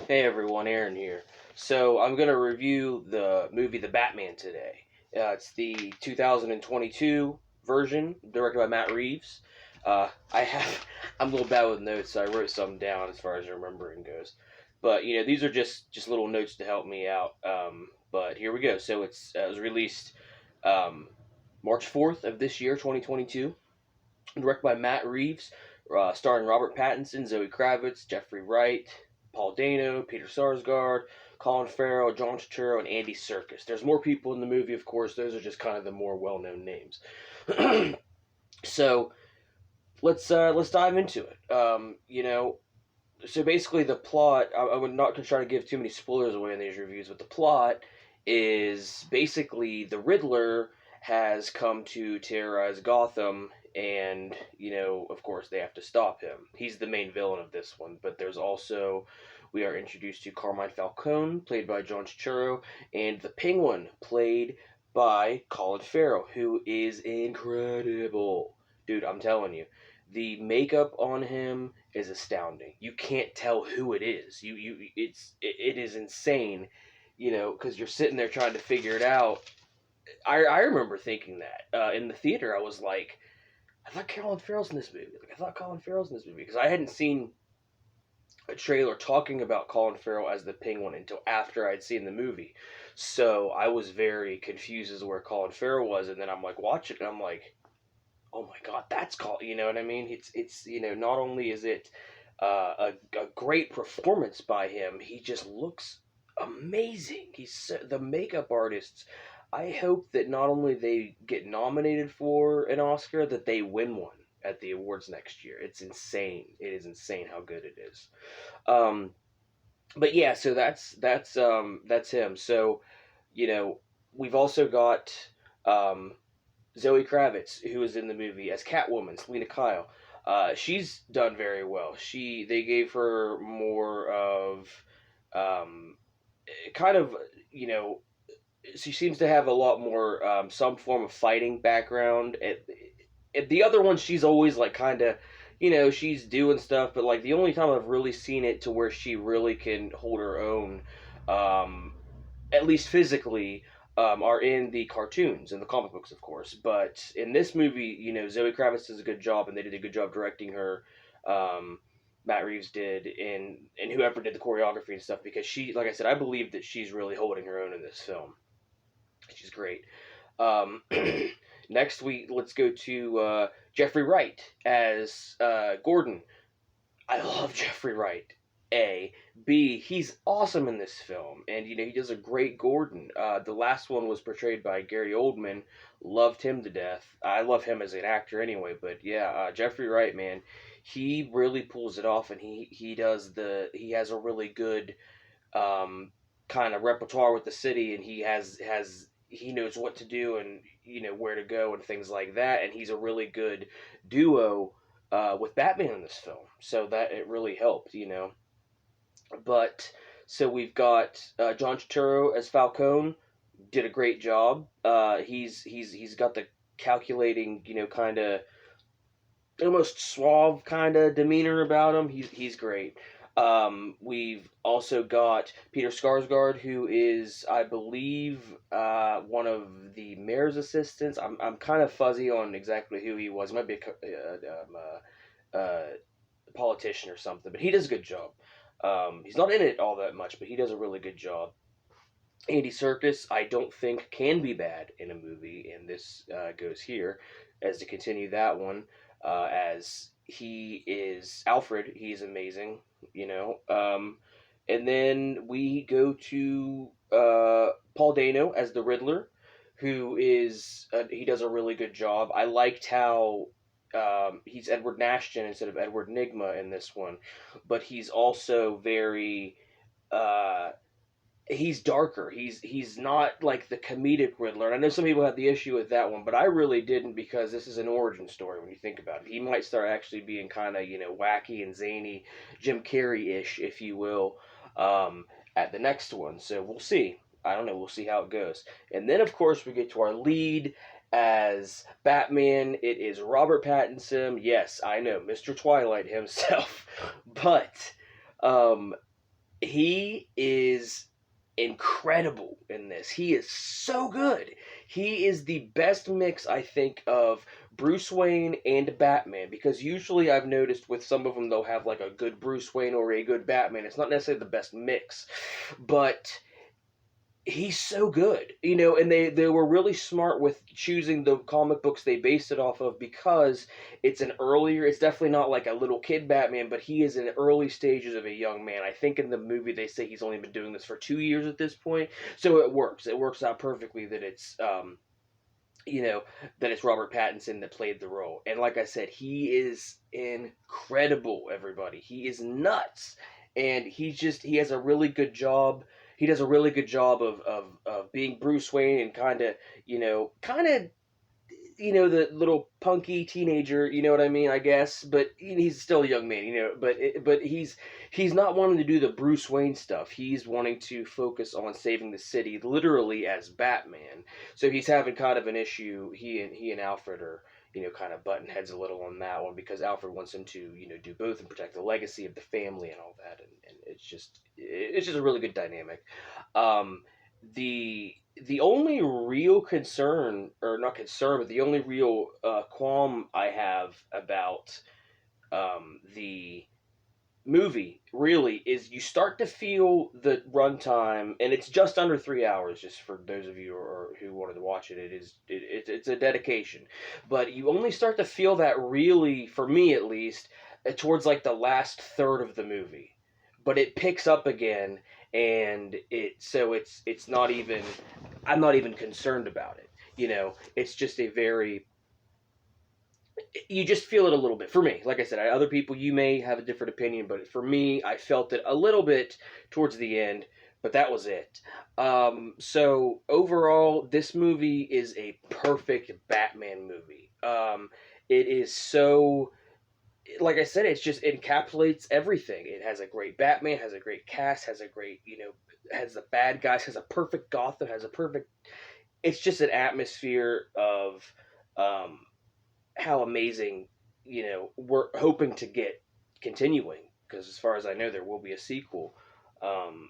Hey everyone, Aaron here. So I'm gonna review the movie The Batman today. It's the 2022 version, directed by Matt Reeves. I'm a little bad with notes, so I wrote some down as far as remembering goes. But these are just little notes to help me out. But here we go. So it was released um, March 4th of this year, 2022. Directed by Matt Reeves, starring Robert Pattinson, Zoe Kravitz, Jeffrey Wright, Paul Dano, Peter Sarsgaard, Colin Farrell, John Turturro, and Andy Serkis. There's more people in the movie, of course. Those are just kind of the more well-known names. So let's dive into it. So basically the plot. I would not try to give too many spoilers away in these reviews, but the plot is basically the Riddler has come to terrorize Gotham, and of course, they have to stop him. He's the main villain of this one, but there's also we are introduced to Carmine Falcone, played by John Turturro, and the Penguin, played by Colin Farrell, who is incredible. Dude, I'm telling you, the makeup on him is astounding. You can't tell who it is. It is insane, because you're sitting there trying to figure it out. I remember thinking that in the theater. I was like, I thought Colin Farrell's in this movie. Because I hadn't seen a trailer talking about Colin Farrell as the Penguin until after I'd seen the movie. So I was very confused as to where Colin Farrell was, and then I'm like, watch it, and I'm like, oh my god, that's called. You know what I mean? It's not only is it a great performance by him, he just looks amazing. The makeup artists. I hope that not only they get nominated for an Oscar, that they win one at the awards next year. It's insane. It is insane how good it is. Um, but yeah, so that's him. So we've also got um, Zoe Kravitz, who is in the movie as Catwoman, Selena Kyle. She's done very well. They gave her more of kind of you know she seems to have a lot more some form of fighting background. At the other one, she's always like kind of she's doing stuff, but like the only time I've really seen it to where she really can hold her own, um, at least physically, are in the cartoons and the comic books, of course. But in this movie, Zoe Kravitz does a good job, and they did a good job directing her. Um, Matt Reeves did, and whoever did the choreography and stuff, because she, like I said, I believe that she's really holding her own in this film. She's great. Um, Next week, let's go to Jeffrey Wright as Gordon. I love Jeffrey Wright. A. B. He's awesome in this film, and he does a great Gordon. The last one was portrayed by Gary Oldman. Loved him to death. I love him as an actor anyway, but yeah, Jeffrey Wright, man, he really pulls it off, and he has a really good kind of repertoire with the city, and he knows what to do and where to go and things like that, and he's a really good duo with Batman in this film, so that it really helped. But so we've got John Turturro as Falcone, did a great job. He's got the calculating, kind of almost suave kind of demeanor about him. He's great. We've also got Peter Skarsgård, who is, I believe, one of the mayor's assistants. I'm kind of fuzzy on exactly who he was. He might be a politician or something, but he does a good job. He's not in it all that much, but he does a really good job. Andy Serkis, I don't think can be bad in a movie, and this goes here as to continue that one, as he is Alfred. He's amazing. And then we go to Paul Dano as the Riddler, who is he does a really good job. I liked how he's Edward Nashton instead of Edward Nigma in this one, but he's also very he's darker. He's not like the comedic Riddler. And I know some people have the issue with that one, but I really didn't, because this is an origin story when you think about it. He might start actually being kind of wacky and zany, Jim Carrey-ish, if you will, at the next one. So we'll see. I don't know. We'll see how it goes. And then of course we get to our lead as Batman. It is Robert Pattinson. Yes, I know, Mr. Twilight himself, but. he is incredible in this. He is so good. He is the best mix, I think, of Bruce Wayne and Batman, because usually I've noticed with some of them they'll have like a good Bruce Wayne or a good Batman. It's not necessarily the best mix, but he's so good, and they were really smart with choosing the comic books they based it off of, because it's definitely not like a little kid Batman, but he is in the early stages of a young man. I think in the movie they say he's only been doing this for 2 years at this point, so it works out perfectly that it's you know that it's Robert Pattinson that played the role. And like I said, he is incredible, everybody. He is nuts, and he has a really good job. He does a really good job of being Bruce Wayne, and kind of the little punky teenager, you know what I mean, I guess, but he's still a young man, but he's not wanting to do the Bruce Wayne stuff. He's wanting to focus on saving the city, literally, as Batman. So he's having kind of an issue. He and Alfred are, kind of button heads a little on that one, because Alfred wants him to, do both and protect the legacy of the family and all that, and it's just a really good dynamic. Um, the the only real concern, or not concern, but the only real qualm I have about the movie really is you start to feel the runtime, and it's just under 3 hours. Just for those of you who wanted to watch it, it's a dedication, but you only start to feel that, really, for me at least, towards like the last third of the movie, but it picks up again, and it's not even, I'm not even concerned about it. It's just a very, you just feel it a little bit. For me, like I said, other people, you may have a different opinion, but for me, I felt it a little bit towards the end, but that was it. So overall, this movie is a perfect Batman movie. It is so, like I said, it encapsulates everything. It has a great Batman, has a great cast, has a great, has the bad guys, has a perfect Gotham, has a perfect. It's just an atmosphere of um, how amazing, we're hoping to get continuing, because as far as I know, there will be a sequel. Um,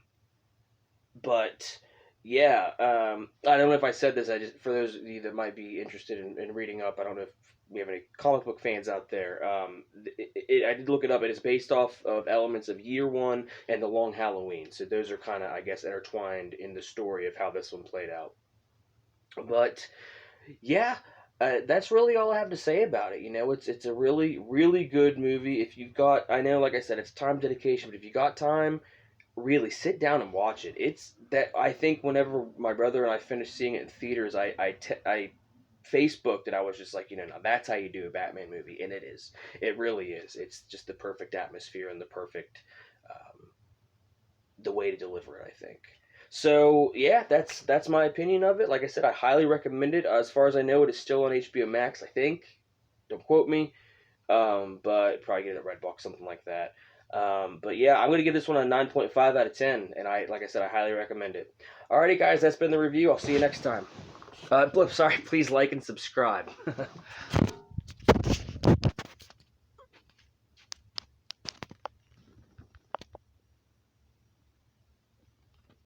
but yeah, I don't know if I said this. I just, for those of you that might be interested in reading up, I don't know if we have any comic book fans out there. I did look it up. It is based off of elements of Year One and The Long Halloween, so those are kind of, I guess, intertwined in the story of how this one played out. But yeah, that's really all I have to say about it. It's a really, really good movie. If you've got, I know, like I said, it's time dedication, but if you got time, really sit down and watch it. It's that, I think whenever my brother and I finished seeing it in theaters, I Facebooked it. I was just like, now that's how you do a Batman movie, and it is. It really is. It's just the perfect atmosphere and the perfect, um, the way to deliver it, I think. So yeah, that's my opinion of it. Like I said, I highly recommend it. As far as I know, it is still on HBO Max, I think. Don't quote me. But probably get it at Redbox, something like that. But yeah, I'm gonna give this one a 9.5 out of 10, and like I said, I highly recommend it. Alrighty, guys, that's been the review. I'll see you next time. Sorry, please like and subscribe.